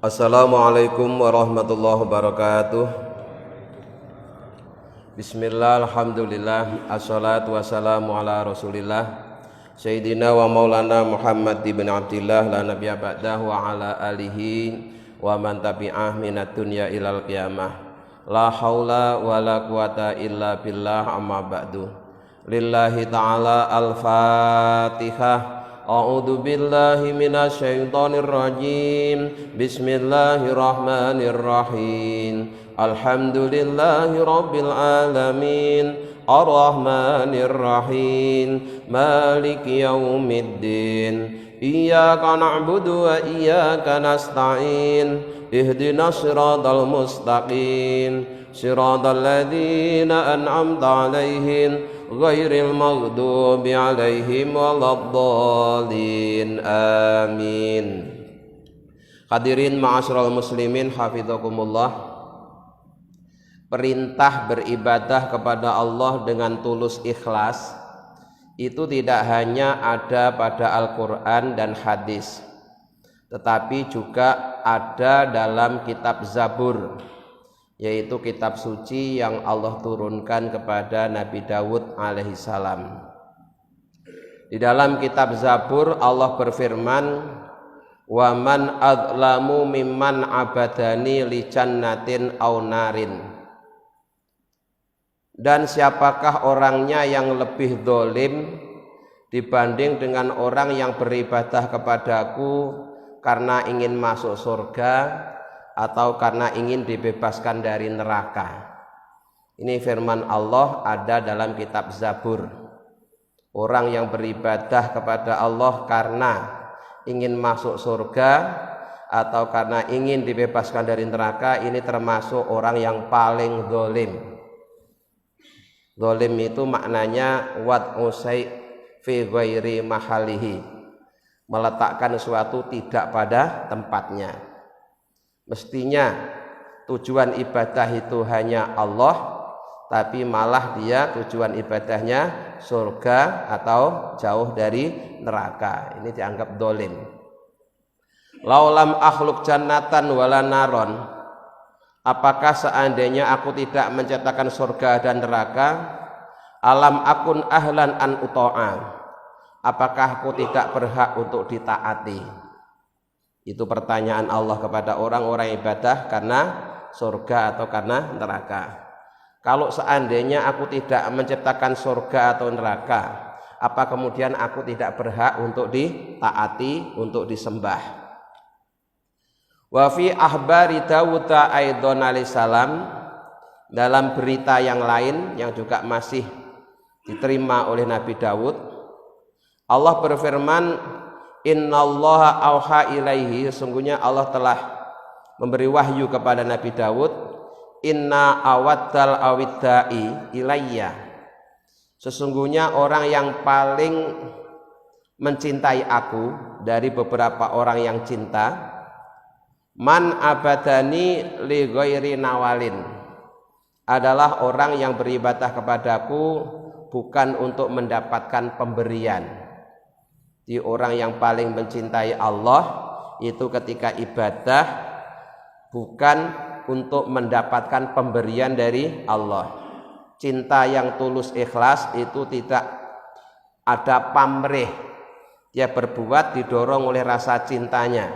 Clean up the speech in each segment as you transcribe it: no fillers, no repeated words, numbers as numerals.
Assalamualaikum warahmatullahi wabarakatuh. Bismillah, alhamdulillah, assalatu wassalamu ala rasulillah Sayyidina wa maulana Muhammad ibn Abdillah la nabiyya ba'dahu wa ala alihi wa man tabi'ah minat dunya ilal qiyamah. La haula wa la quwata illa billah, amma ba'du. Lillahi ta'ala al-fatihah. A'udzu billahi minasy syaithanir rajim. Bismillahirrahmanirrahim. Alhamdulillahi rabbil alamin. Ar-Rahmanir Rahim. Maliki yaumiddin. Iyyaka na'budu wa iyyaka nasta'in. Ihdinas siratal mustaqim. Siratal ladzina an'amta 'alaihim ghairil maghdubi 'alaihim waladdallin. Amin. Hadirin ma'asyiral muslimin hafizakumullah. Perintah beribadah kepada Allah dengan tulus ikhlas itu tidak hanya ada pada Al-Quran dan hadis, tetapi juga ada dalam kitab Zabur, yaitu kitab suci yang Allah turunkan kepada Nabi Daud alaihissalam. Di dalam kitab Zabur Allah berfirman, wa man adlamu mimman abadani li jannatin aw narin. Dan siapakah orangnya yang lebih zalim dibanding dengan orang yang beribadah kepadaku karena ingin masuk surga atau karena ingin dibebaskan dari neraka. Ini firman Allah ada dalam kitab Zabur. Orang yang beribadah kepada Allah karena ingin masuk surga atau karena ingin dibebaskan dari neraka, ini termasuk orang yang paling zalim. Zalim itu maknanya wad'u syai' fi ghairi mahalihi, meletakkan sesuatu tidak pada tempatnya. Mestinya tujuan ibadah itu hanya Allah, tapi malah dia tujuan ibadahnya surga atau jauh dari neraka. Ini dianggap zalim. Laulam akhluk jannatan wala naron. Apakah seandainya aku tidak menciptakan surga dan neraka, alam akun ahlan an uta'a, apakah aku tidak berhak untuk ditaati? Itu pertanyaan Allah kepada orang-orang ibadah karena surga atau karena neraka. Kalau seandainya aku tidak menciptakan surga atau neraka, apa kemudian aku tidak berhak untuk ditaati, untuk disembah? Wa fi ahbari Dawud aidon alaihissalam, dalam berita yang lain yang juga masih diterima oleh Nabi Dawud, Allah berfirman, innallaha auha ilaihi, sesungguhnya Allah telah memberi wahyu kepada Nabi Dawud, inna awaddal awiddai ilayya, sesungguhnya orang yang paling mencintai aku dari beberapa orang yang cinta, man abadani li ghairi nawalin, adalah orang yang beribadah kepadaku bukan untuk mendapatkan pemberian. Di orang yang paling mencintai Allah itu ketika ibadah bukan untuk mendapatkan pemberian dari Allah. Cinta yang tulus ikhlas itu tidak ada pamrih, dia berbuat didorong oleh rasa cintanya,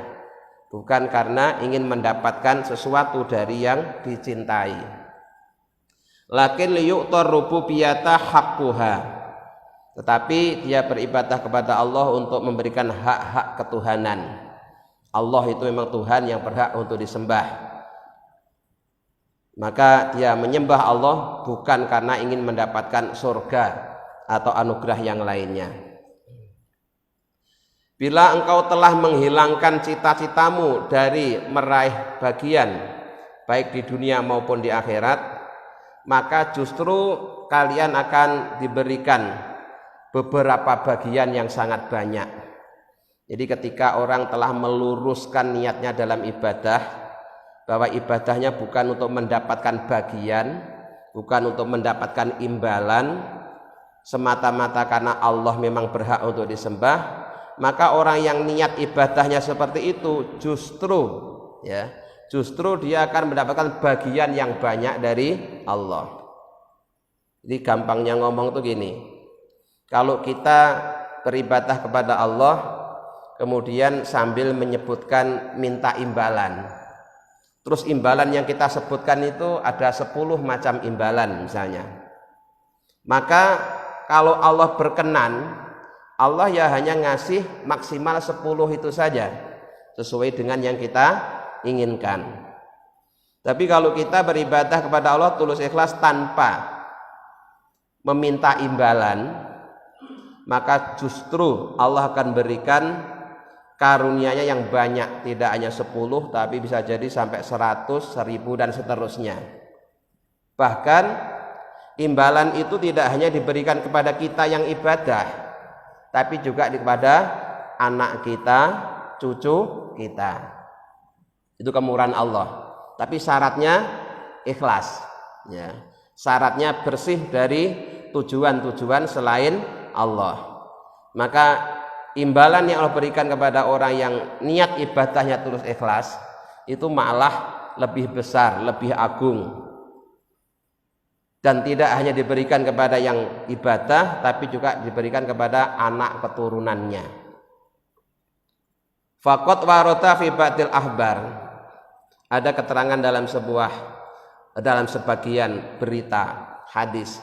bukan karena ingin mendapatkan sesuatu dari yang dicintai. Lakin liyu'tar rububiyata haqquha, tetapi dia beribadah kepada Allah untuk memberikan hak-hak ketuhanan. Allah itu memang Tuhan yang berhak untuk disembah. Maka dia menyembah Allah bukan karena ingin mendapatkan surga atau anugerah yang lainnya. Bila engkau telah menghilangkan cita-citamu dari meraih bagian baik di dunia maupun di akhirat, maka justru kalian akan diberikan beberapa bagian yang sangat banyak. Jadi ketika orang telah meluruskan niatnya dalam ibadah, bahwa ibadahnya bukan untuk mendapatkan bagian, bukan untuk mendapatkan imbalan, semata-mata karena Allah memang berhak untuk disembah, maka orang yang niat ibadahnya seperti itu justru ya, justru dia akan mendapatkan bagian yang banyak dari Allah. Jadi gampangnya ngomong tuh gini, kalau kita beribadah kepada Allah kemudian sambil menyebutkan minta imbalan, terus imbalan yang kita sebutkan itu ada 10 macam imbalan misalnya, maka kalau Allah berkenan, Allah ya hanya ngasih maksimal 10 itu saja sesuai dengan yang kita inginkan. Tapi kalau kita beribadah kepada Allah tulus ikhlas tanpa meminta imbalan, maka justru Allah akan berikan karunia-Nya yang banyak, tidak hanya 10 tapi bisa jadi sampai 100, 1000 dan seterusnya. Bahkan imbalan itu tidak hanya diberikan kepada kita yang ibadah, tapi juga kepada anak kita, cucu kita. Itu kemurahan Allah. Tapi syaratnya ikhlas, ya. Syaratnya bersih dari tujuan-tujuan selain Allah. Maka imbalan yang Allah berikan kepada orang yang niat ibadahnya tulus ikhlas itu malah lebih besar, lebih agung. Dan tidak hanya diberikan kepada yang ibadah, tapi juga diberikan kepada anak keturunannya. Faqat warota fi ba'dil ahbar. Ada keterangan dalam sebagian berita hadis.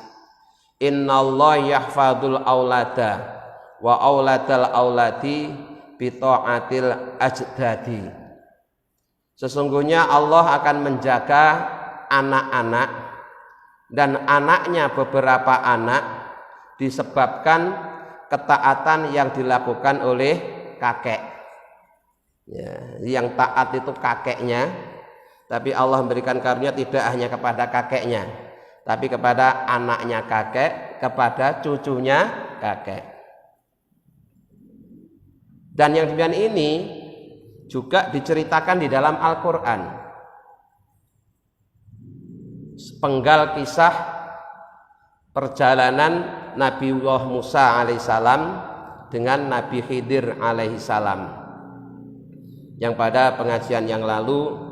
Innallaha yahfadzul aulada wa auladal auladi bi taatil ajdadi. Sesungguhnya Allah akan menjaga anak-anak dan anaknya beberapa anak disebabkan ketaatan yang dilakukan oleh kakek. Ya, yang taat itu kakeknya, tapi Allah memberikan karunia tidak hanya kepada kakeknya, tapi kepada anaknya kakek, kepada cucunya kakek. Dan yang demikian ini juga diceritakan di dalam Al-Quran. Penggal kisah perjalanan Nabiullah Musa alaihissalam dengan Nabi Khidir alaihissalam, yang pada pengajian yang lalu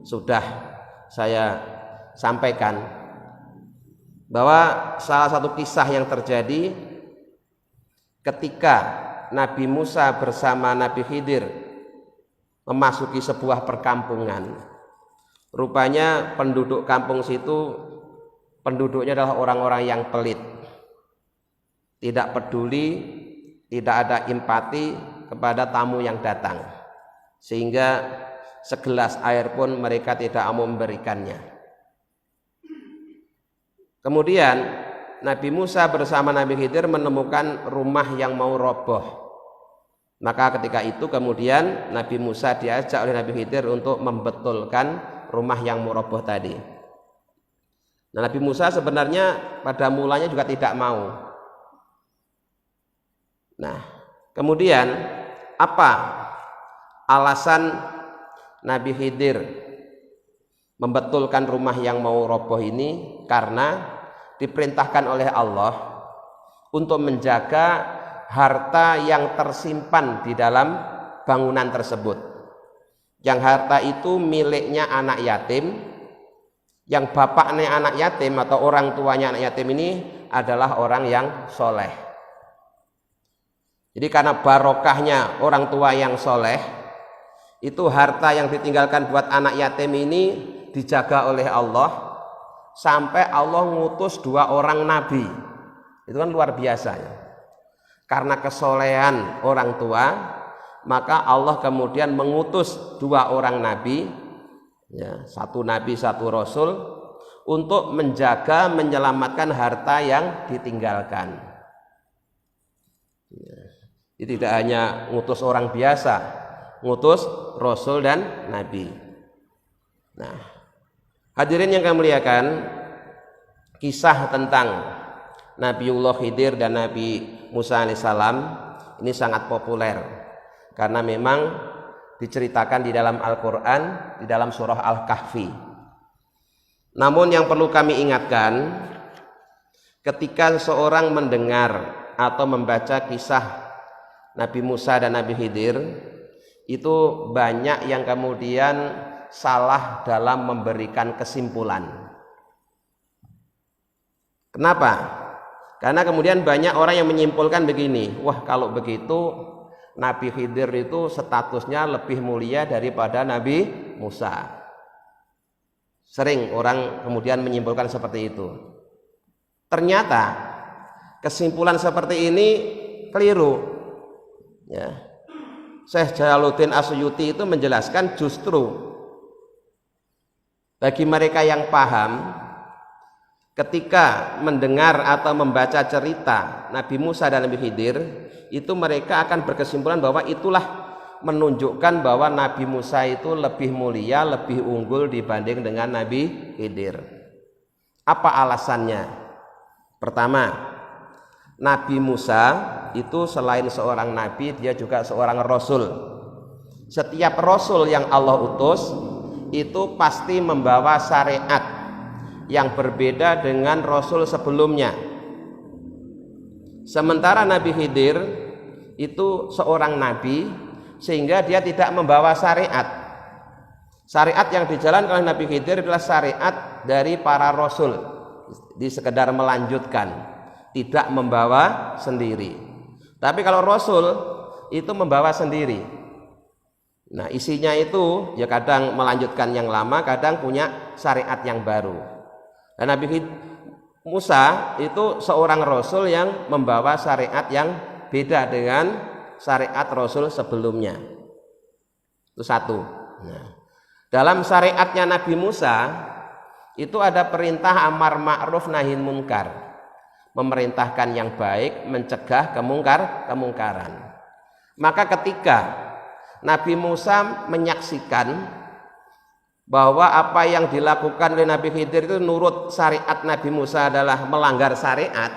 sudah saya sampaikan bahwa salah satu kisah yang terjadi ketika Nabi Musa bersama Nabi Khidir memasuki sebuah perkampungan. Rupanya penduduk kampung situ penduduknya adalah orang-orang yang pelit, tidak peduli, tidak ada empati kepada tamu yang datang, sehingga segelas air pun mereka tidak mau memberikannya. Kemudian Nabi Musa bersama Nabi Khidir menemukan rumah yang mau roboh. Maka ketika itu kemudian Nabi Musa diajak oleh Nabi Khidir untuk membetulkan rumah yang mau roboh tadi. Nah, Nabi Musa sebenarnya pada mulanya juga tidak mau. Nah, kemudian apa alasan Nabi Khidir membetulkan rumah yang mau roboh ini? Karena diperintahkan oleh Allah untuk menjaga harta yang tersimpan di dalam bangunan tersebut. Yang harta itu miliknya anak yatim, yang bapaknya anak yatim atau orang tuanya anak yatim ini adalah orang yang soleh. Jadi karena barokahnya orang tua yang soleh, itu harta yang ditinggalkan buat anak yatim ini dijaga oleh Allah sampai Allah ngutus 2 orang nabi. Itu kan luar biasa ya. Karena kesolehan orang tua, maka Allah kemudian mengutus 2 orang nabi, ya, 1 nabi 1 rasul, untuk menjaga menyelamatkan harta yang ditinggalkan. Ya. Jadi tidak hanya ngutus orang biasa, ngutus rasul dan nabi. Nah, hadirin yang kami muliakan, kisah tentang Nabiullah Khidir dan Nabi Musa alaihissalam ini sangat populer karena memang diceritakan di dalam Al-Quran, di dalam surah Al-Kahfi. Namun yang perlu kami ingatkan, ketika seorang mendengar atau membaca kisah Nabi Musa dan Nabi Khidir, itu banyak yang kemudian salah dalam memberikan kesimpulan. Kenapa? Karena kemudian banyak orang yang menyimpulkan begini, wah kalau begitu Nabi Khidir itu statusnya lebih mulia daripada Nabi Musa. Sering orang kemudian menyimpulkan seperti itu. Ternyata kesimpulan seperti ini keliru. Ya. Syekh Jalaluddin As-Suyuti itu menjelaskan justru bagi mereka yang paham ketika mendengar atau membaca cerita Nabi Musa dan Nabi Khidir, itu mereka akan berkesimpulan bahwa itulah menunjukkan bahwa Nabi Musa itu lebih mulia, lebih unggul dibanding dengan Nabi Khidir. Apa alasannya? Pertama, Nabi Musa itu selain seorang nabi, dia juga seorang rasul. Setiap rasul yang Allah utus itu pasti membawa syariat yang berbeda dengan rasul sebelumnya. Sementara Nabi Khidir itu seorang nabi, sehingga dia tidak membawa syariat. Syariat yang dijalankan oleh Nabi Khidir adalah syariat dari para rasul, di sekedar melanjutkan, tidak membawa sendiri. Tapi kalau rasul itu membawa sendiri. Nah, isinya itu ya kadang melanjutkan yang lama, kadang punya syariat yang baru. Dan Nabi Musa itu seorang rasul yang membawa syariat yang beda dengan syariat rasul sebelumnya. Itu satu. Nah, dalam syariatnya Nabi Musa itu ada perintah amar ma'ruf nahi munkar, memerintahkan yang baik, mencegah kemungkaran. Maka ketika Nabi Musa menyaksikan bahwa apa yang dilakukan oleh Nabi Khidir itu nurut syariat Nabi Musa adalah melanggar syariat,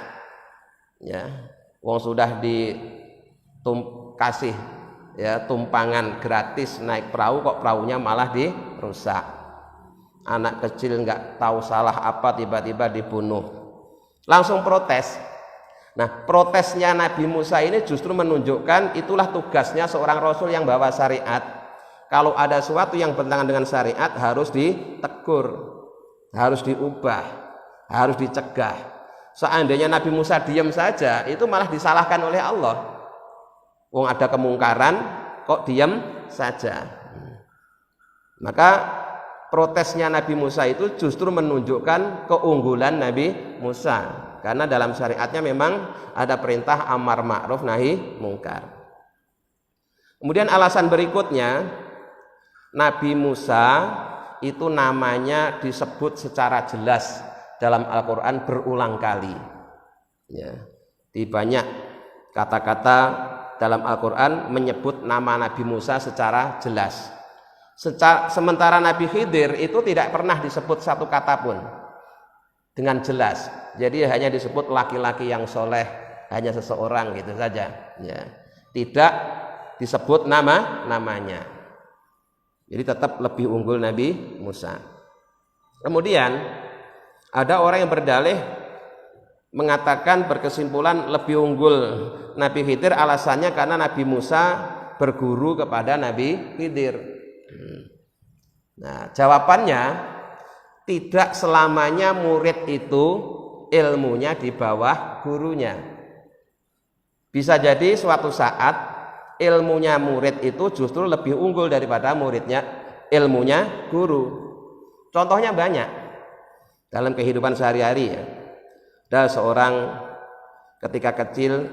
ya, wong sudah kasih ya tumpangan gratis naik perahu, kok perahunya malah dirusak. Anak kecil nggak tahu salah apa tiba-tiba dibunuh. Langsung protes. Nah, protesnya Nabi Musa ini justru menunjukkan itulah tugasnya seorang rasul yang bawa syariat. Kalau ada sesuatu yang bertentangan dengan syariat harus ditegur, harus diubah, harus dicegah. Seandainya Nabi Musa diam saja, itu malah disalahkan oleh Allah. Wong ada kemungkaran kok diam saja. Maka protesnya Nabi Musa itu justru menunjukkan keunggulan Nabi Musa, karena dalam syariatnya memang ada perintah amar ma'ruf nahi mungkar. Kemudian alasan berikutnya, Nabi Musa itu namanya disebut secara jelas dalam Al-Quran berulang kali, ya, di banyak kata-kata dalam Al-Quran menyebut nama Nabi Musa secara jelas. Sementara Nabi Khidir itu tidak pernah disebut satu kata pun dengan jelas. Jadi hanya disebut laki-laki yang soleh, hanya seseorang gitu saja, ya. Tidak disebut namanya. Jadi tetap lebih unggul Nabi Musa. Kemudian ada orang yang berdalih mengatakan berkesimpulan lebih unggul Nabi Khidir, alasannya karena Nabi Musa berguru kepada Nabi Khidir. Nah, jawabannya tidak selamanya murid itu ilmunya di bawah gurunya. Bisa jadi suatu saat ilmunya murid itu justru lebih unggul daripada muridnya ilmunya guru. Contohnya banyak dalam kehidupan sehari-hari, ya. Ada seorang ketika kecil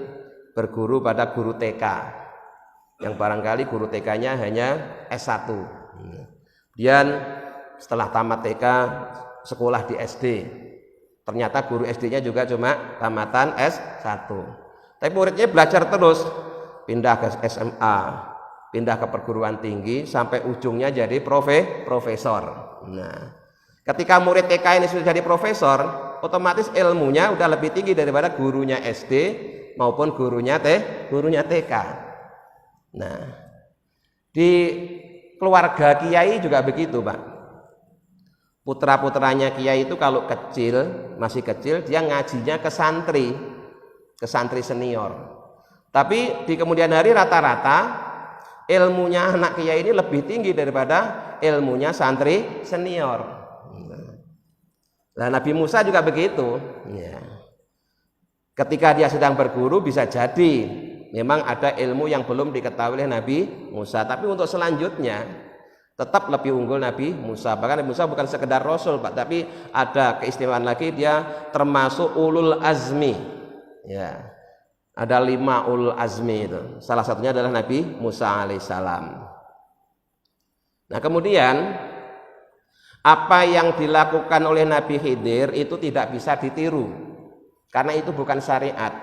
berguru pada guru TK yang barangkali guru TK-nya hanya S1. Kemudian setelah tamat TK sekolah di SD, ternyata guru SD-nya juga cuma tamatan S1. Tapi muridnya belajar terus, pindah ke SMA, pindah ke perguruan tinggi, sampai ujungnya jadi profesor. Nah, ketika murid TK ini sudah jadi profesor, otomatis ilmunya udah lebih tinggi daripada gurunya SD maupun gurunya TK. Nah, di keluarga kiai juga begitu, Pak. Putra-putranya kiai itu kalau masih kecil, dia ngajinya ke santri senior. Tapi di kemudian hari rata-rata ilmunya anak kiai ini lebih tinggi daripada ilmunya santri senior. Nah, Nabi Musa juga begitu. Ya. Ketika dia sedang berguru bisa jadi memang ada ilmu yang belum diketahui oleh Nabi Musa, tapi untuk selanjutnya tetap lebih unggul Nabi Musa. Bahkan Nabi Musa bukan sekedar rasul, Pak, tapi ada keistimewaan lagi, dia termasuk ulul azmi. Ya. Ada 5 ulul azmi itu. Salah satunya adalah Nabi Musa alaihissalam. Nah, kemudian apa yang dilakukan oleh Nabi Khidir itu tidak bisa ditiru. Karena itu bukan syariat.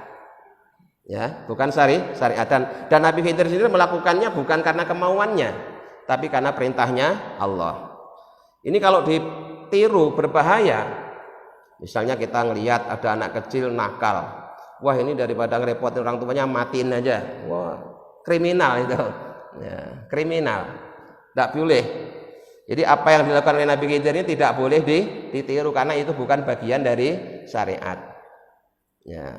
Ya, bukan syariat, dan Nabi Khidir sendiri melakukannya bukan karena kemauannya, tapi karena perintahnya Allah. Ini kalau ditiru berbahaya. Misalnya kita ngelihat ada anak kecil nakal, wah ini daripada ngerepotin orang tuanya matiin aja, wah kriminal itu, ya, kriminal, tidak boleh. Jadi apa yang dilakukan oleh Nabi Khidir ini tidak boleh ditiru karena itu bukan bagian dari syariat. Ya.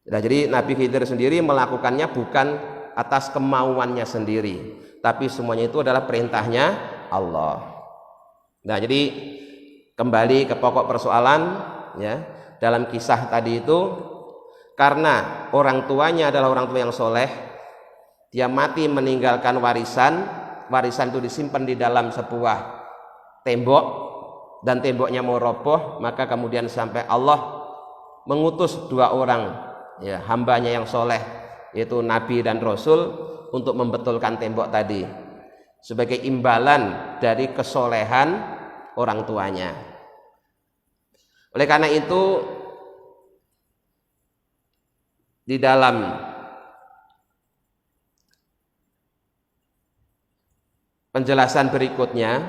Nah, jadi Nabi Khidir sendiri melakukannya bukan atas kemauannya sendiri, tapi semuanya itu adalah perintahnya Allah. Nah, jadi kembali ke pokok persoalan, ya, dalam kisah tadi itu, karena orang tuanya adalah orang tua yang soleh, dia mati meninggalkan warisan itu disimpan di dalam sebuah tembok, dan temboknya mau roboh, maka kemudian sampai Allah mengutus 2 orang, ya, hambanya yang soleh, yaitu Nabi dan Rasul, untuk membetulkan tembok tadi sebagai imbalan dari kesolehan orang tuanya. Oleh karena itu, di dalam penjelasan berikutnya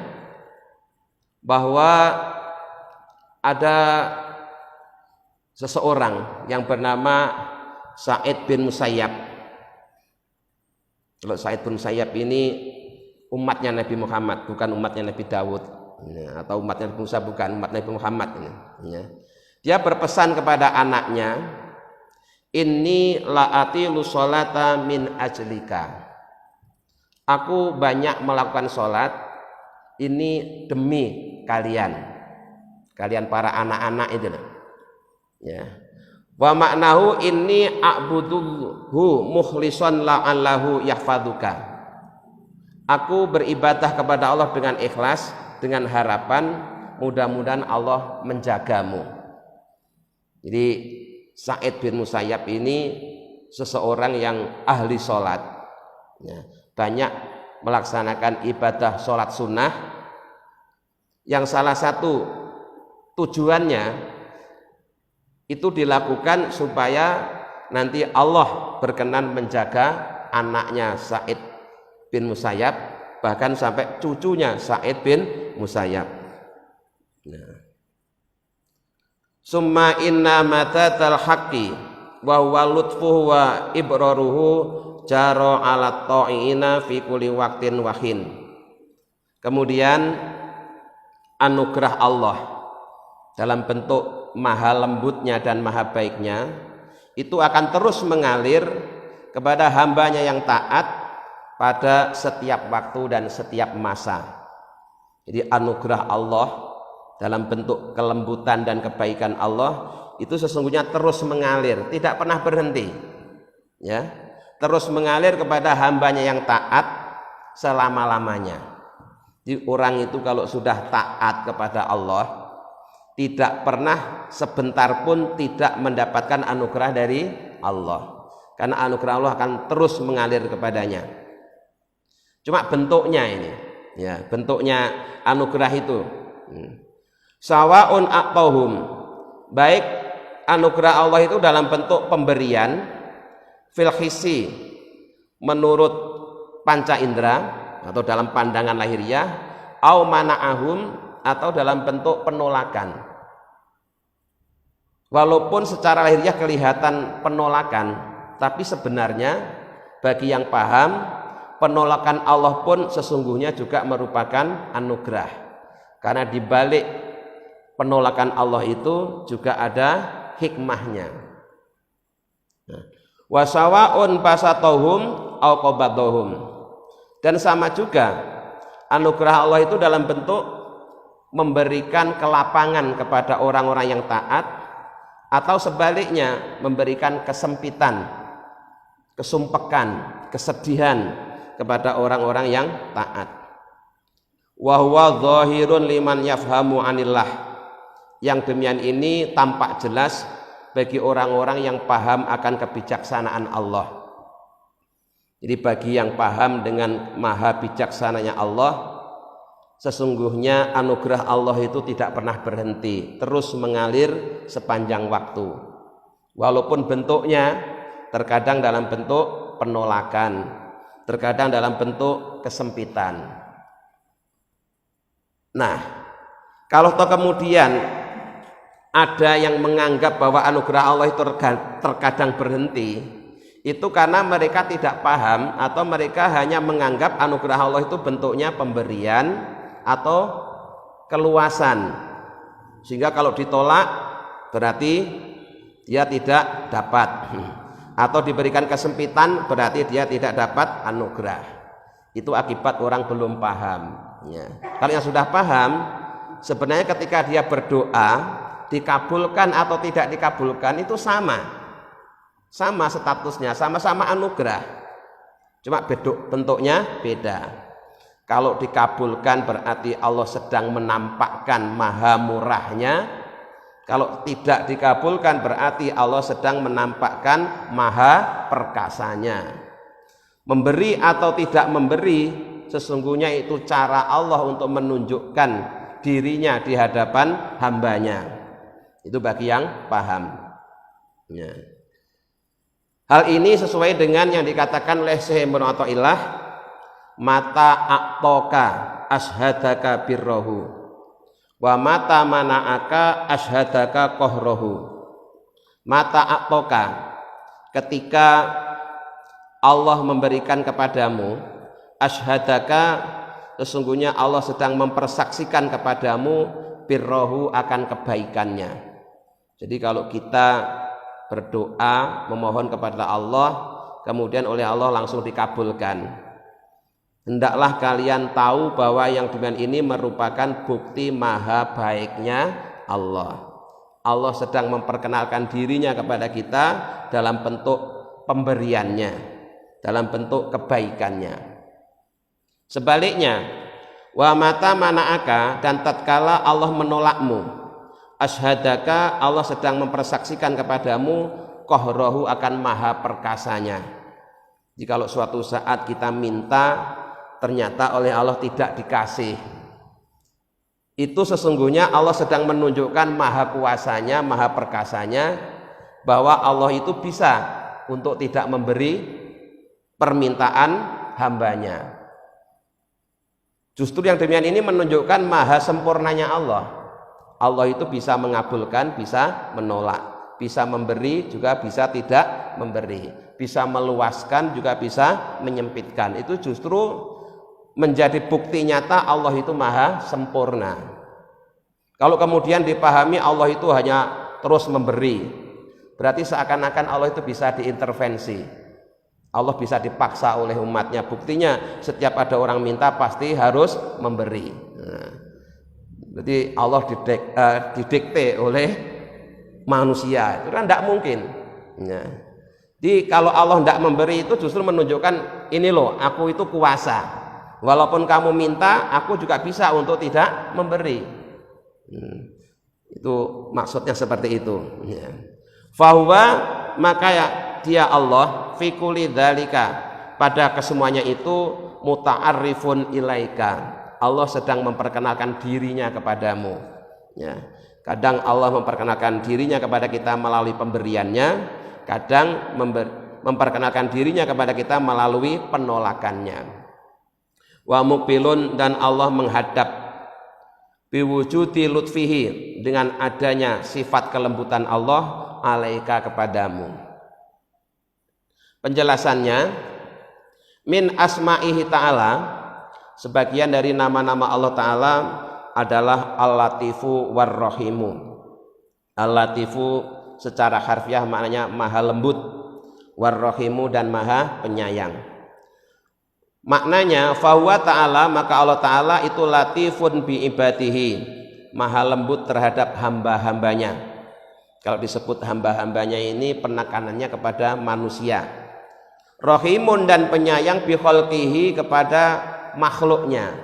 bahwa ada seseorang yang bernama Sa'id bin Musayyab. Kalau Sa'id bin Musayyab ini umatnya Nabi Muhammad, bukan umatnya Nabi Dawud, ya, atau umatnya Nabi Musa, bukan umat Nabi Muhammad ini, ya. Dia berpesan kepada anaknya, inni la'atilu sholata min ajlika. Aku banyak melakukan sholat ini demi kalian para anak-anak itu, ya. Wa maknahu inni a'buduhu mukhlishon la'allahu yahfaduka. Aku beribadah kepada Allah dengan ikhlas, dengan harapan mudah-mudahan Allah menjagamu. Jadi Sa'id bin Musayyab ini seseorang yang ahli sholat, ya, banyak melaksanakan ibadah sholat sunnah, yang salah satu tujuannya itu dilakukan supaya nanti Allah berkenan menjaga anaknya Sa'id bin Musayyab, bahkan sampai cucunya Sa'id bin Musayyab. Nah. Summa inna matatal haqqi wa huwa lutfuhu wa ibraruhu jaro ala ta'ina fi kulli waqtin wahin. Kemudian anugerah Allah dalam bentuk maha lembutnya dan maha baiknya itu akan terus mengalir kepada hambanya yang taat pada setiap waktu dan setiap masa. Jadi anugerah Allah dalam bentuk kelembutan dan kebaikan Allah itu sesungguhnya terus mengalir, tidak pernah berhenti, ya, terus mengalir kepada hambanya yang taat selama-lamanya. Jadi orang itu kalau sudah taat kepada Allah tidak pernah sebentar pun tidak mendapatkan anugerah dari Allah, karena anugerah Allah akan terus mengalir kepadanya. Cuma bentuknya ini, ya, bentuknya anugerah itu sawaun aqtahum, baik anugerah Allah itu dalam bentuk pemberian fil khisi menurut panca indera atau dalam pandangan lahiriah, au mana'ahum atau dalam bentuk penolakan. Walaupun secara lahiriah kelihatan penolakan, tapi sebenarnya bagi yang paham, penolakan Allah pun sesungguhnya juga merupakan anugerah. Karena di balik penolakan Allah itu juga ada hikmahnya. Wa sawa'un basatahum au qabadahum. Dan sama juga anugerah Allah itu dalam bentuk memberikan kelapangan kepada orang-orang yang taat, atau sebaliknya memberikan kesempitan, kesumpekan, kesedihan kepada orang-orang yang taat. Wa huwa dhahirun liman yafhamu anillah. Yang demikian ini tampak jelas bagi orang-orang yang paham akan kebijaksanaan Allah. Jadi bagi yang paham dengan maha bijaksananya Allah, sesungguhnya anugerah Allah itu tidak pernah berhenti, terus mengalir sepanjang waktu. Walaupun bentuknya terkadang dalam bentuk penolakan, terkadang dalam bentuk kesempitan. Nah, kalau toh kemudian ada yang menganggap bahwa anugerah Allah itu terkadang berhenti, itu karena mereka tidak paham atau mereka hanya menganggap anugerah Allah itu bentuknya pemberian atau keluasan, sehingga kalau ditolak berarti dia tidak dapat, atau diberikan kesempitan berarti dia tidak dapat anugerah. Itu akibat orang belum paham ya. Kalau yang sudah paham, sebenarnya ketika dia berdoa dikabulkan atau tidak dikabulkan itu sama statusnya, sama-sama anugerah, cuma bentuknya beda. Kalau dikabulkan berarti Allah sedang menampakkan maha murahnya, kalau tidak dikabulkan berarti Allah sedang menampakkan maha perkasanya. Memberi atau tidak memberi, sesungguhnya itu cara Allah untuk menunjukkan dirinya di hadapan hambanya. Itu bagi yang paham ya. Hal ini sesuai dengan yang dikatakan oleh Syekh Ibnu Athaillah, mata a'toka ashadaka birrohu wa mata mana'aka ashadaka kohrohu. Mata a'toka, ketika Allah memberikan kepadamu, ashadaka, sesungguhnya Allah sedang mempersaksikan kepadamu birrohu, akan kebaikannya. Jadi kalau kita berdoa memohon kepada Allah kemudian oleh Allah langsung dikabulkan, hendaklah kalian tahu bahwa yang demikian ini merupakan bukti maha baiknya Allah. Allah sedang memperkenalkan dirinya kepada kita dalam bentuk pemberiannya, dalam bentuk kebaikannya. Sebaliknya, wa mata mana'aka, dan tatkala Allah menolakmu, ashadaka, Allah sedang mempersaksikan kepadamu kohrohu, akan maha perkasanya. Jadi kalau suatu saat kita minta ternyata oleh Allah tidak dikasih, itu sesungguhnya Allah sedang menunjukkan maha kuasanya, maha perkasanya, bahwa Allah itu bisa untuk tidak memberi permintaan hambanya. Justru yang demikian ini menunjukkan maha sempurnanya Allah. Allah itu bisa mengabulkan, bisa menolak, bisa memberi juga bisa tidak memberi, bisa meluaskan juga bisa menyempitkan. Itu justru menjadi bukti nyata Allah itu maha sempurna. Kalau kemudian dipahami Allah itu hanya terus memberi, berarti seakan-akan Allah itu bisa diintervensi, Allah bisa dipaksa oleh umatnya. Buktinya setiap ada orang minta pasti harus memberi. Nah, berarti Allah didikte oleh manusia, itu kan tidak mungkin ya. Jadi kalau Allah tidak memberi itu justru menunjukkan, ini loh aku itu kuasa, walaupun kamu minta aku juga bisa untuk tidak memberi. Itu maksudnya seperti itu ya. Fahuwa, maka ya dia Allah, fi kulli dzalika, pada kesemuanya itu muta'arrifun ilaika, Allah sedang memperkenalkan dirinya kepadamu ya. Kadang Allah memperkenalkan dirinya kepada kita melalui pemberiannya, kadang memperkenalkan dirinya kepada kita melalui penolakannya. Wa muqbilun, dan Allah menghadap biwujudi lutfihi, dengan adanya sifat kelembutan Allah alaika, kepadamu. Penjelasannya, min asma'ihi ta'ala, sebagian dari nama-nama Allah Ta'ala adalah Al-Latifu War-Rahimu. Al-Latifu secara harfiah maknanya maha lembut, War-Rahimu dan maha penyayang. Maknanya fahuwa ta'ala, maka Allah Ta'ala itu latifun bi ibadihi, maha lembut terhadap hamba-hambanya. Kalau disebut hamba-hambanya ini penekanannya kepada manusia. Rahimun, dan penyayang bi khalqihi, kepada makhluknya.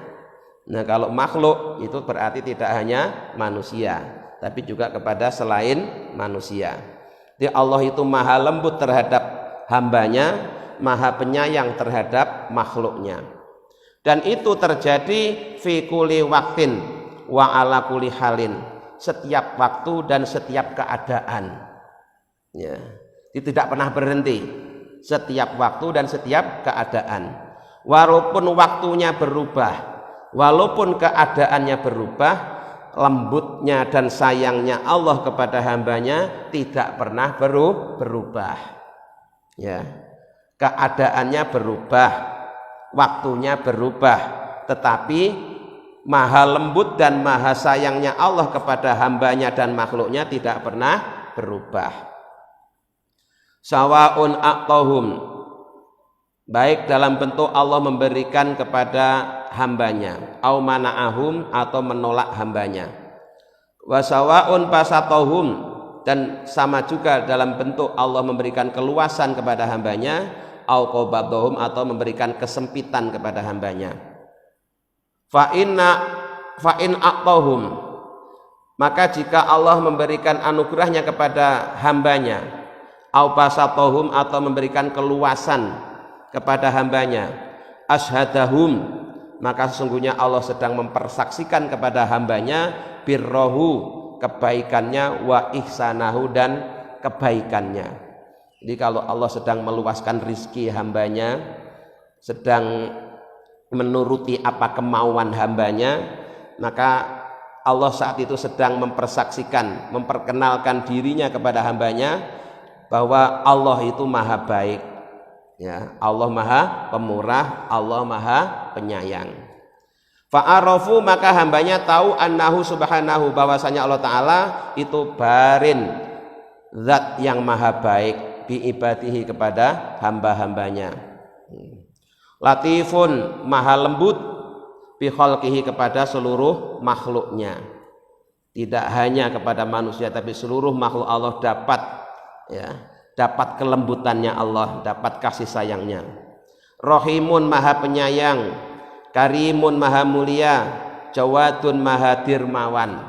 Nah, kalau makhluk itu berarti tidak hanya manusia, tapi juga kepada selain manusia. Jadi Allah itu maha lembut terhadap hambanya, maha penyayang terhadap makhluknya. Dan itu terjadi fi kulli waktin wa ala kulli halin, setiap waktu dan setiap keadaan. Ya, itu tidak pernah berhenti, setiap waktu dan setiap keadaan. Walaupun waktunya berubah, walaupun keadaannya berubah, lembutnya dan sayangnya Allah kepada hambanya tidak pernah berubah. Ya, keadaannya berubah, waktunya berubah, tetapi maha lembut dan maha sayangnya Allah kepada hambanya dan makhluknya tidak pernah berubah. Sawaun aqtahum, baik dalam bentuk Allah memberikan kepada hambanya, au mana'ahum, atau menolak hambanya. Wasawaun pasatohum, dan sama juga dalam bentuk Allah memberikan keluasan kepada hambanya, au qabadhum, atau memberikan kesempitan kepada hambanya. Fa in aqtahum, maka jika Allah memberikan anugerahnya kepada hambanya, au pasatohum, atau memberikan keluasan kepada hambanya, ashadahum, maka sesungguhnya Allah sedang mempersaksikan kepada hambanya birrohu, kebaikannya, wa ihsanahu, dan kebaikannya. Jadi kalau Allah sedang meluaskan rizki hambanya, sedang menuruti apa kemauan hambanya, maka Allah saat itu sedang mempersaksikan, memperkenalkan dirinya kepada hambanya bahwa Allah itu maha baik. Ya, Allah maha pemurah, Allah maha penyayang. Fa'arafu, maka hambanya tahu annahu subhanahu, bahwasanya Allah Ta'ala itu barin, zat yang maha baik, bi ibadihi, kepada hamba-hambanya. Latifun, maha lembut, bi khalqihi, kepada seluruh makhluknya. Tidak hanya kepada manusia, tapi seluruh makhluk Allah dapat, ya, dapat kelembutannya Allah, dapat kasih sayangnya. Rahimun, maha penyayang, karimun, maha mulia, jawadun, maha dermawan.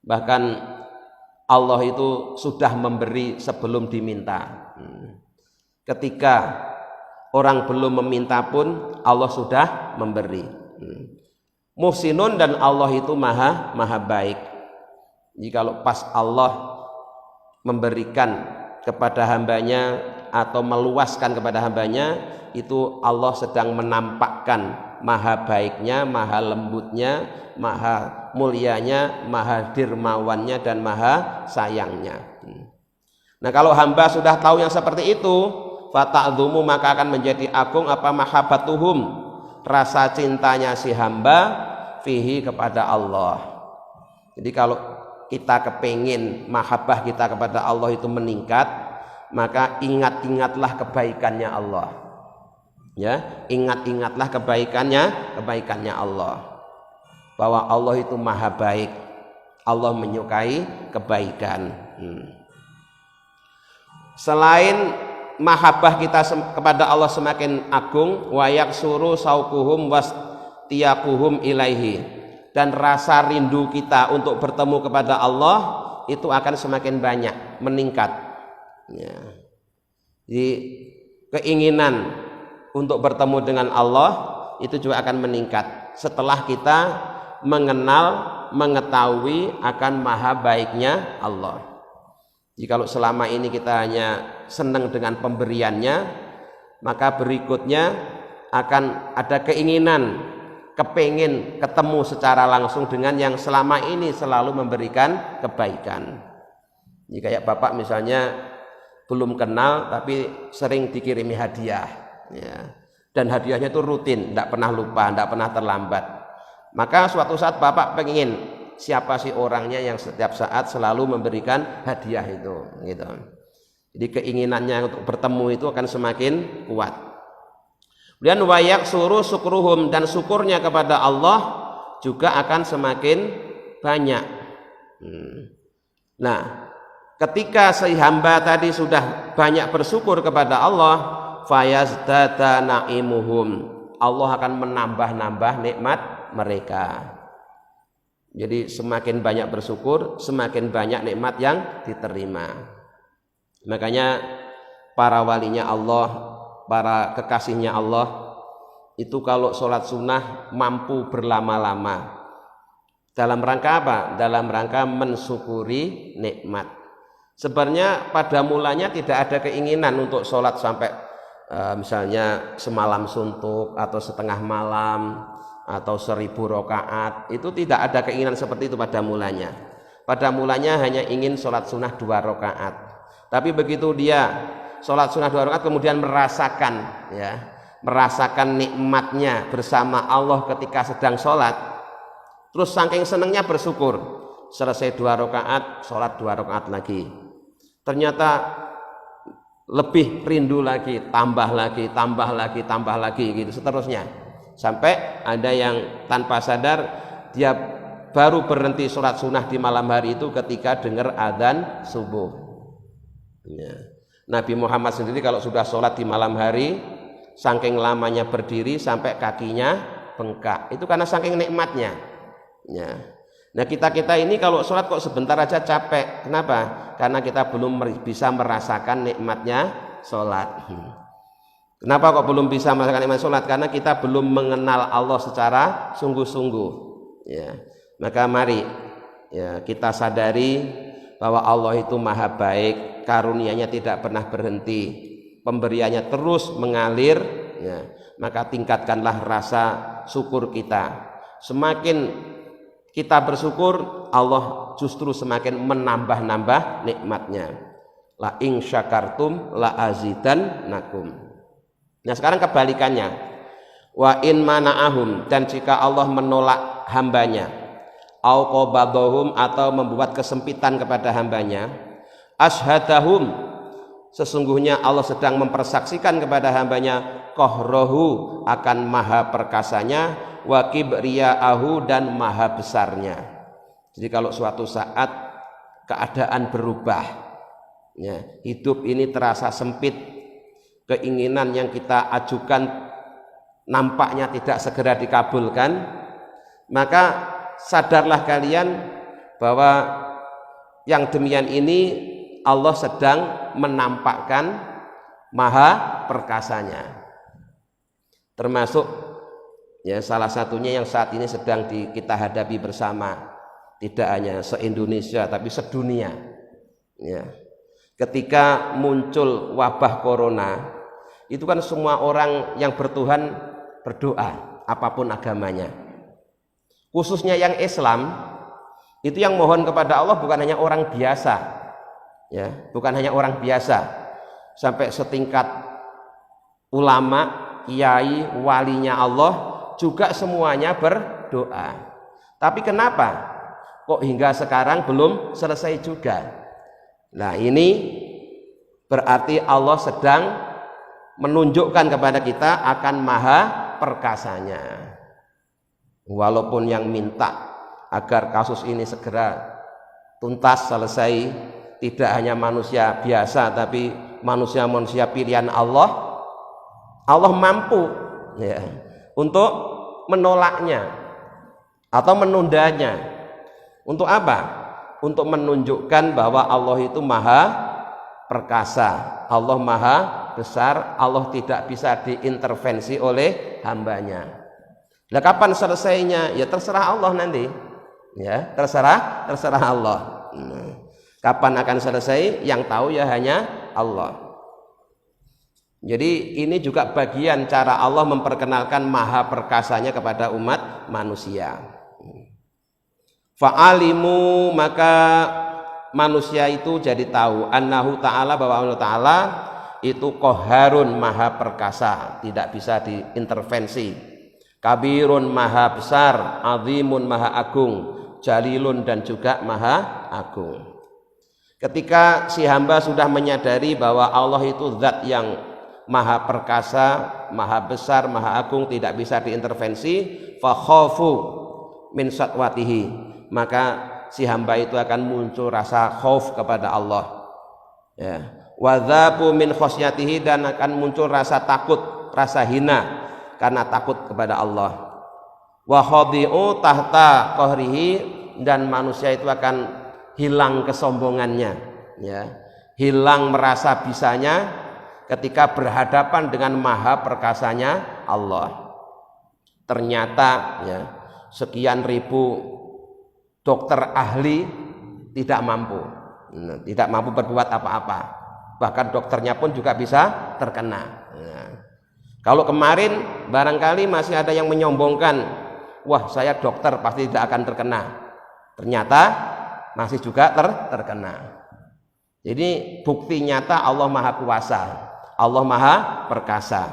Bahkan Allah itu sudah memberi sebelum diminta. Ketika orang belum meminta pun Allah sudah memberi. Muhsinun, dan Allah itu maha baik. Jadi kalau pas Allah memberikan kepada hambanya atau meluaskan kepada hambanya, itu Allah sedang menampakkan maha baiknya, maha lembutnya, maha mulianya, maha dermawannya, dan maha sayangnya. Nah, kalau hamba sudah tahu yang seperti itu, fata'dhumu, maka akan menjadi agung apa mahabbatuhum, rasa cintanya si hamba fihi, kepada Allah. Jadi kalau kita kepingin mahabbah kita kepada Allah itu meningkat, maka ingat-ingatlah kebaikannya Allah. Ya, ingat-ingatlah kebaikannya Allah. Bahwa Allah itu maha baik, Allah menyukai kebaikan. Selain mahabbah kita kepada Allah semakin agung, wa yaksuru sauquhum wastiyaquhum ilaihi, dan rasa rindu kita untuk bertemu kepada Allah itu akan semakin banyak, meningkat. Ya. Jadi keinginan untuk bertemu dengan Allah itu juga akan meningkat setelah kita mengetahui akan maha baiknya Allah. Jadi kalau selama ini kita hanya senang dengan pemberiannya, maka berikutnya akan ada keinginan, kepingin ketemu secara langsung dengan yang selama ini selalu memberikan kebaikan. Jadi kayak bapak misalnya belum kenal tapi sering dikirimi hadiah, ya, dan hadiahnya itu rutin, tidak pernah lupa, tidak pernah terlambat. Maka suatu saat bapak pengen siapa sih orangnya yang setiap saat selalu memberikan hadiah itu, gitu. Jadi keinginannya untuk bertemu itu akan semakin kuat. Dan wayak suruh syukruhum, dan syukurnya kepada Allah juga akan semakin banyak. Nah, ketika si hamba tadi sudah banyak bersyukur kepada Allah, fayazdada na'imuhum, Allah akan menambah-nambah nikmat mereka. Jadi semakin banyak bersyukur, semakin banyak nikmat yang diterima. Makanya para walinya Allah, para kekasihnya Allah itu kalau sholat sunnah mampu berlama-lama. Dalam rangka apa? Dalam rangka mensyukuri nikmat. Sebenarnya pada mulanya tidak ada keinginan untuk sholat sampai misalnya semalam suntuk atau setengah malam atau 1000 rakaat. Itu tidak ada keinginan seperti itu pada mulanya. Pada mulanya hanya ingin sholat sunnah 2 rakaat. Tapi begitu dia sholat sunnah 2 rakaat kemudian merasakan nikmatnya bersama Allah ketika sedang sholat, terus saking senangnya bersyukur, selesai 2 rakaat sholat 2 rakaat lagi, ternyata lebih rindu lagi, tambah lagi gitu seterusnya. Sampai ada yang tanpa sadar dia baru berhenti sholat sunnah di malam hari itu ketika dengar adzan subuh. Nabi Muhammad sendiri kalau sudah sholat di malam hari, saking lamanya berdiri sampai kakinya bengkak, itu karena saking nikmatnya. Nah kita ini kalau sholat kok sebentar aja capek. Kenapa? Karena kita belum bisa merasakan nikmatnya sholat. Kenapa kok belum bisa merasakan nikmat sholat? Karena kita belum mengenal Allah secara sungguh-sungguh. Maka mari kita sadari bahwa Allah itu maha baik, karunia-Nya tidak pernah berhenti, pemberiannya terus mengalir. Maka tingkatkanlah rasa syukur kita. Semakin kita bersyukur, Allah justru semakin menambah-nambah nikmatnya. La in syakartum la azidannakum. Nah sekarang kebalikannya, wa in mana'ahum, dan jika Allah menolak hambanya, au qabadahum, atau membuat kesempitan kepada hambanya, ashadahum, sesungguhnya Allah sedang mempersaksikan kepada hambanya qahrahu, akan maha perkasanya, wa kibriya'ahu, dan maha besarnya. Jadi kalau suatu saat keadaan berubah, hidup ini terasa sempit, keinginan yang kita ajukan nampaknya tidak segera dikabulkan, maka sadarlah kalian bahwa yang demikian ini Allah sedang menampakkan maha perkasanya. Termasuk salah satunya yang saat ini sedang kita hadapi bersama, tidak hanya se-Indonesia tapi sedunia. Ketika muncul wabah corona, itu kan semua orang yang bertuhan berdoa, apapun agamanya. Khususnya yang Islam, itu yang mohon kepada Allah bukan hanya orang biasa, bukan hanya orang biasa, sampai setingkat ulama, kiai, walinya Allah juga semuanya berdoa. Tapi kenapa kok hingga sekarang belum selesai juga? Nah ini berarti Allah sedang menunjukkan kepada kita akan maha perkasanya. Walaupun yang minta agar kasus ini segera tuntas selesai tidak hanya manusia biasa tapi manusia-manusia pilihan Allah, Allah mampu untuk menolaknya atau menundanya. Untuk apa? Untuk menunjukkan bahwa Allah itu maha perkasa, Allah maha besar, Allah tidak bisa diintervensi oleh hambanya. Nah kapan selesainya? Ya terserah Allah nanti, terserah Allah. Kapan akan selesai? Yang tahu ya hanya Allah. Jadi ini juga bagian cara Allah memperkenalkan maha perkasanya kepada umat manusia. Fa'alimu, maka manusia itu jadi tahu annahu ta'ala, bahwa Allah ta'ala itu qaharun, maha perkasa, tidak bisa diintervensi, kabirun, maha besar, azimun, maha agung, jalilun, dan juga maha agung. Ketika si hamba sudah menyadari bahwa Allah itu zat yang maha perkasa, maha besar, maha agung, tidak bisa diintervensi. Fa khafu min satwatihi, maka si hamba itu akan muncul rasa khauf kepada Allah, ya. Wa dzabu min khosyatihi, dan akan muncul rasa takut, rasa hina karena takut kepada Allah. Wa khadi'u tahta qahrihi, dan manusia itu akan hilang kesombongannya, ya. Hilang merasa bisanya ketika berhadapan dengan maha perkasanya Allah. Ternyata, ya, sekian ribu dokter ahli tidak mampu berbuat apa-apa, bahkan dokternya pun juga bisa terkena. Kalau kemarin barangkali masih ada yang menyombongkan, wah saya dokter pasti tidak akan terkena, ternyata masih juga terkena. Jadi bukti nyata Allah maha kuasa, Allah maha perkasa.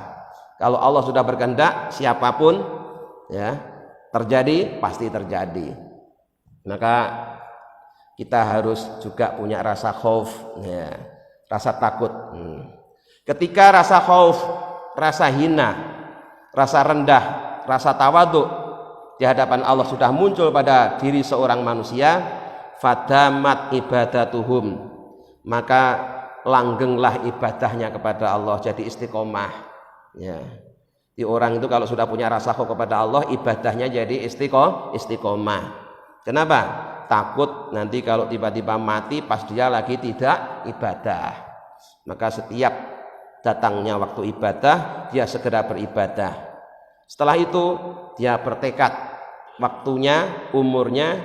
Kalau Allah sudah berkehendak, siapapun, ya, terjadi pasti terjadi. Maka kita harus juga punya rasa khauf, ya, rasa takut. Ketika rasa khauf, rasa hina, rasa rendah, rasa tawadhu di hadapan Allah sudah muncul pada diri seorang manusia, fadamat ibadatuhum, maka langgenglah ibadahnya kepada Allah, jadi istiqomah, ya. Di orang itu kalau sudah punya rasa khauf kepada Allah, ibadahnya jadi istiqomah. Kenapa? Takut nanti kalau tiba-tiba mati pas dia lagi tidak ibadah. Maka setiap datangnya waktu ibadah, dia segera beribadah. Setelah itu dia bertekad waktunya, umurnya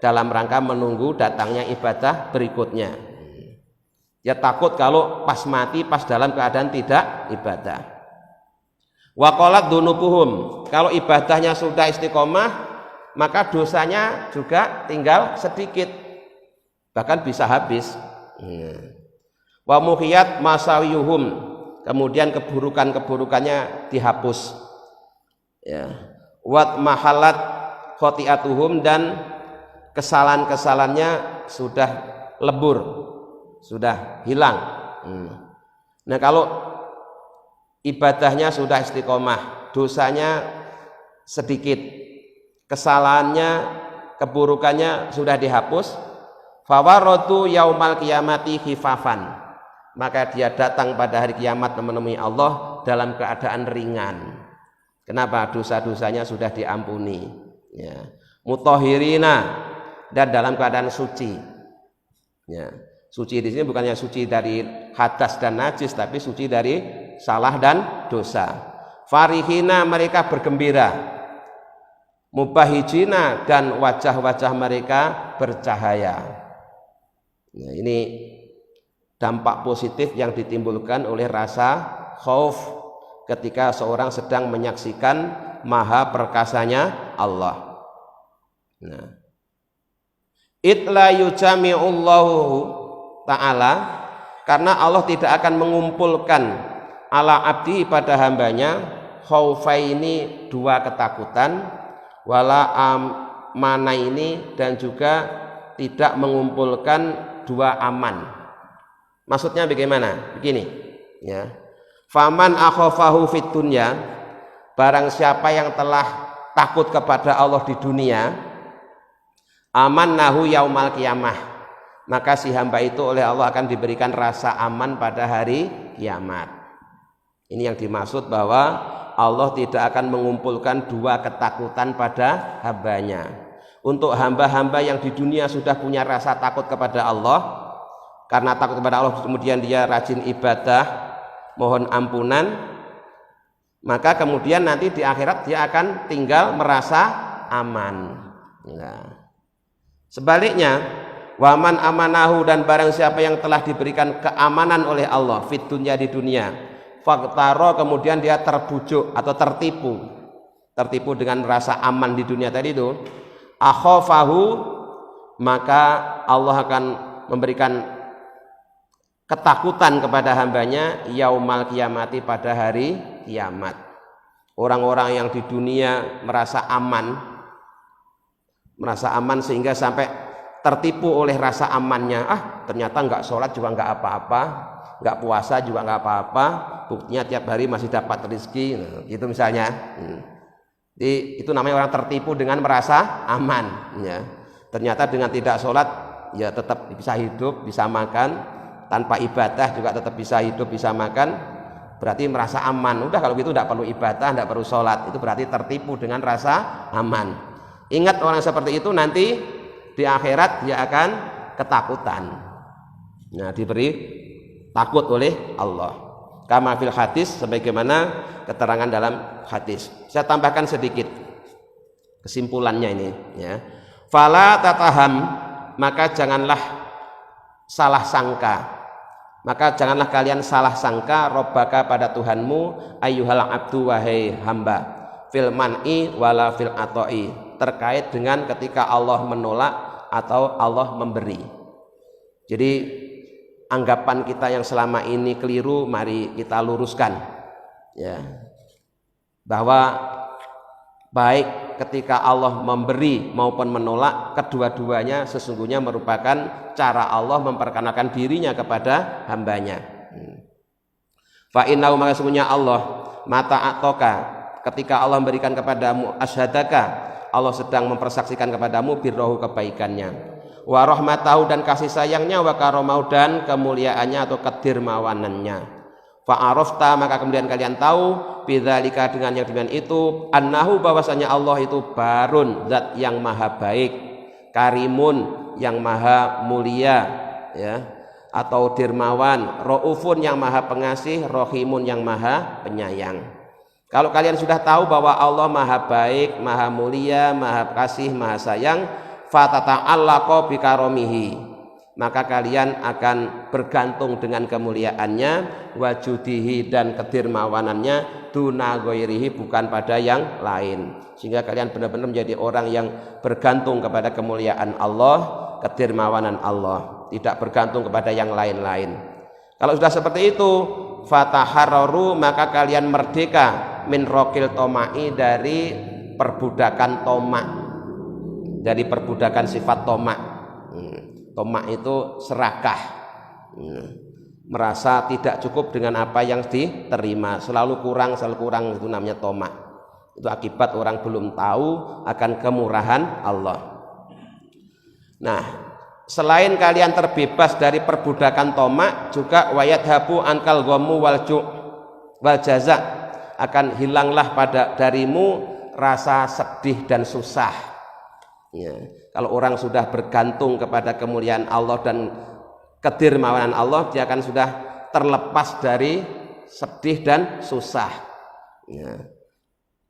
dalam rangka menunggu datangnya ibadah berikutnya. Dia takut kalau pas mati, pas dalam keadaan tidak ibadah. Wa qalat dunubuhum, kalau ibadahnya sudah istiqomah, maka dosanya juga tinggal sedikit, bahkan bisa habis. Wa muhiyat masawiyuhum, kemudian keburukan-keburukannya dihapus, ya. Wat mahalat khotiatuhum, dan kesalahan-kesalahannya sudah lebur, sudah hilang. Nah, kalau ibadahnya sudah istiqomah, dosanya sedikit, kesalahannya, keburukannya sudah dihapus, fawaratu yaumal qiyamati khifafan, maka dia datang pada hari kiamat menemui Allah dalam keadaan ringan. Kenapa? Dosa-dosanya sudah diampuni, ya. Mutahhirina, dan dalam keadaan suci, ya. Suci di sini bukannya suci dari hadas dan najis, tapi suci dari salah dan dosa. Farihina, mereka bergembira. Mubahijina, dan wajah-wajah mereka bercahaya. Nah, ini dampak positif yang ditimbulkan oleh rasa khauf ketika seorang sedang menyaksikan maha perkasanya Allah. Nah, itla yujami'ullahu ta'ala, karena Allah tidak akan mengumpulkan ala abdi pada hambanya khaufaini, dua ketakutan, wala amanaini, dan juga tidak mengumpulkan dua aman. Maksudnya bagaimana? Begini, ya. Faman akhafahu fid dunya, barang siapa yang telah takut kepada Allah di dunia, amannahu yaumal qiyamah, maka si hamba itu oleh Allah akan diberikan rasa aman pada hari kiamat. Ini yang dimaksud bahwa Allah tidak akan mengumpulkan dua ketakutan pada hambanya. Untuk hamba-hamba yang di dunia sudah punya rasa takut kepada Allah, karena takut kepada Allah kemudian dia rajin ibadah, mohon ampunan, maka kemudian nanti di akhirat dia akan tinggal merasa aman. Nah, sebaliknya, waman amanahu, dan barang siapa yang telah diberikan keamanan oleh Allah fit dunya, di dunia, faktaro, kemudian dia terbujuk atau tertipu dengan rasa aman di dunia tadi itu, akhafahu, maka Allah akan memberikan ketakutan kepada hambanya yaumal qiyamati, pada hari kiamat. Orang-orang yang di dunia merasa aman sehingga sampai tertipu oleh rasa amannya, ternyata enggak sholat juga enggak apa-apa, nggak puasa juga nggak apa-apa, buktinya tiap hari masih dapat rezeki, nah, gitu misalnya. Jadi itu namanya orang tertipu dengan merasa aman, ya. Ternyata dengan tidak sholat ya tetap bisa hidup, bisa makan, tanpa ibadah juga tetap bisa hidup, bisa makan, berarti merasa aman. Udah kalau gitu tidak perlu ibadah, tidak perlu sholat, itu berarti tertipu dengan rasa aman. Ingat orang seperti itu nanti di akhirat dia akan ketakutan. Nah, diberi takut oleh Allah. Kama fil hadis, sebagaimana keterangan dalam hadis. Saya tambahkan sedikit kesimpulannya ini, ya. Fala tataham, maka janganlah salah sangka. Maka janganlah kalian salah sangka Rabbaka pada Tuhanmu, ayyuhal abdu wahai hamba, fil man'i wala fil atoi, terkait dengan ketika Allah menolak atau Allah memberi. Jadi anggapan kita yang selama ini keliru, mari kita luruskan, ya, bahwa baik ketika Allah memberi maupun menolak, kedua-duanya sesungguhnya merupakan cara Allah memperkenalkan dirinya kepada hambanya. Fa innahu, maka sesungguhnya Allah, mata atoka, ketika Allah memberikan kepadamu, asyhadaka, Allah sedang mempersaksikan kepadamu birrohu, kebaikannya, wa rahmatahu, dan kasih sayangnya, wa karomau, dan kemuliaannya atau kedirmawanannya. Fa'arafta, maka kemudian kalian tahu, bidzalika, dengan yang demikian itu, annahu, bahwasanya Allah itu barun, zat yang maha baik, karimun, yang maha mulia, ya, atau dirmawan, raufun, yang maha pengasih, rohimun, yang maha penyayang. Kalau kalian sudah tahu bahwa Allah maha baik, maha mulia, maha kasih, maha sayang, fatata'allaqa bikaromihi, maka kalian akan bergantung dengan kemuliaannya, wajudihi, dan kedirmawanannya, duna ghairihi, bukan pada yang lain, sehingga kalian benar-benar menjadi orang yang bergantung kepada kemuliaan Allah, kedirmawanan Allah, tidak bergantung kepada yang lain-lain. Kalau sudah seperti itu, fatahararu, maka kalian merdeka, min rokil toma'i, dari perbudakan tomak, dari perbudakan sifat tomak. Tomak itu serakah, merasa tidak cukup dengan apa yang diterima, selalu kurang, itu namanya tomak. Itu akibat orang belum tahu akan kemurahan Allah. Nah, selain kalian terbebas dari perbudakan tomak, juga wayadhabu ankal ghamu wal ju' wal jaza, akan hilanglah darimu rasa sedih dan susah, ya. Kalau orang sudah bergantung kepada kemuliaan Allah dan kedirmawanan Allah, dia akan sudah terlepas dari sedih dan susah, ya.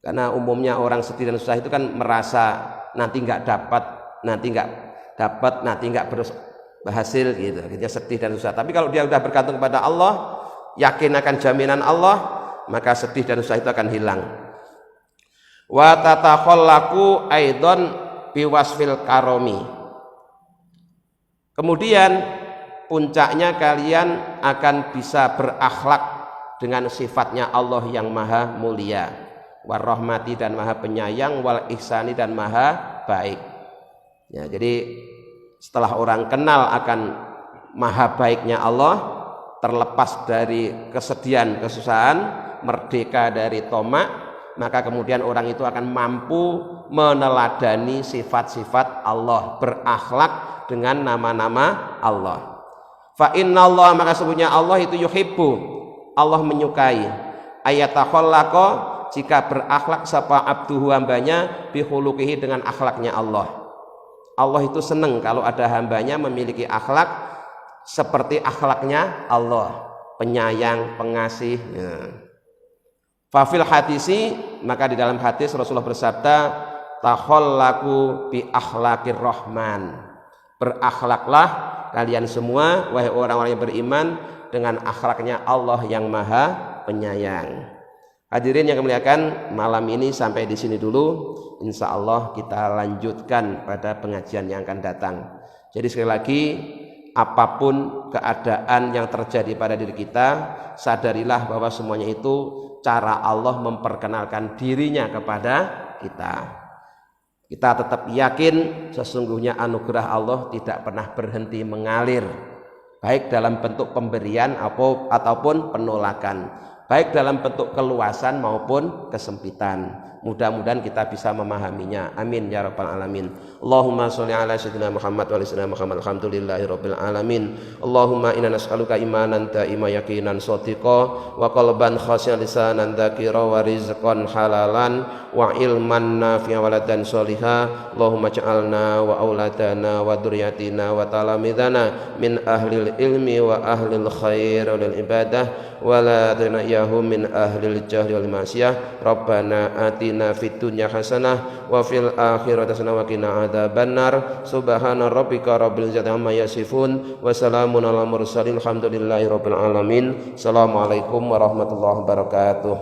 Karena umumnya orang sedih dan susah itu kan merasa nanti nggak dapat, nanti nggak berhasil, gitu. Dia sedih dan susah. Tapi kalau dia sudah bergantung kepada Allah, yakin akan jaminan Allah, maka sedih dan susah itu akan hilang. Wa tatakhallaku aidon biwasfil karomi, kemudian puncaknya kalian akan bisa berakhlak dengan sifatnya Allah yang maha mulia, warahmati, dan maha penyayang, wal ihsani, dan maha baik, ya. Jadi setelah orang kenal akan maha baiknya Allah, terlepas dari kesedihan, kesusahan, merdeka dari tomak, maka kemudian orang itu akan mampu meneladani sifat-sifat Allah, berakhlak dengan nama-nama Allah. Fa innallaha, maka sesungguhnya Allah itu yuhibbu, Allah menyukai, ayatakhallaqa, jika berakhlak sapa abduhu, hambanya, bihulukihi, dengan akhlaknya Allah. Allah itu senang kalau ada hambanya memiliki akhlak seperti akhlaknya Allah, penyayang, pengasih, ya. Fafil hadisi, maka di dalam hadis Rasulullah bersabda, takhallaku bi akhlaqir rahman, berakhlaklah kalian semua wahai orang-orang yang beriman dengan akhlaknya Allah yang maha penyayang. Hadirin yang kemuliakan, malam ini sampai di sini dulu. Insya Allah kita lanjutkan pada pengajian yang akan datang. Jadi sekali lagi, apapun keadaan yang terjadi pada diri kita, sadarilah bahwa semuanya itu cara Allah memperkenalkan dirinya kepada kita. Kita tetap yakin sesungguhnya anugerah Allah tidak pernah berhenti mengalir, baik dalam bentuk pemberian ataupun penolakan, baik dalam bentuk keluasan maupun kesempitan. Mudah-mudahan kita bisa memahaminya. Amin ya rabbal alamin. Allahumma sholli ala sayyidina Muhammad wa ala sayyidina Muhammad. Alhamdulillahirabbil alamin. Allahumma inna nas'aluka imanan da'ima yaqinan shadiqa wa qalban khashi'an lisanan dzakira wa rizqan halalan wa ilman nafi'an waladan sholiha. Allahumma ja'alna wa auladana wa dzurriyyatina wa talamidana min ahlil ilmi wa ahlil khair wal ibadah wa la tanayahum min ahlil jahli wal ma'siyah. Rabbana atina fid dunya hasanah wa fil akhirati hasanah wa qina adzabannar. Subhana rabbika rabbil izzati amma yasifun wa salamun alal mursalin. Alhamdulillahi rabbil alamin. Assalamualaikum warahmatullahi wabarakatuh.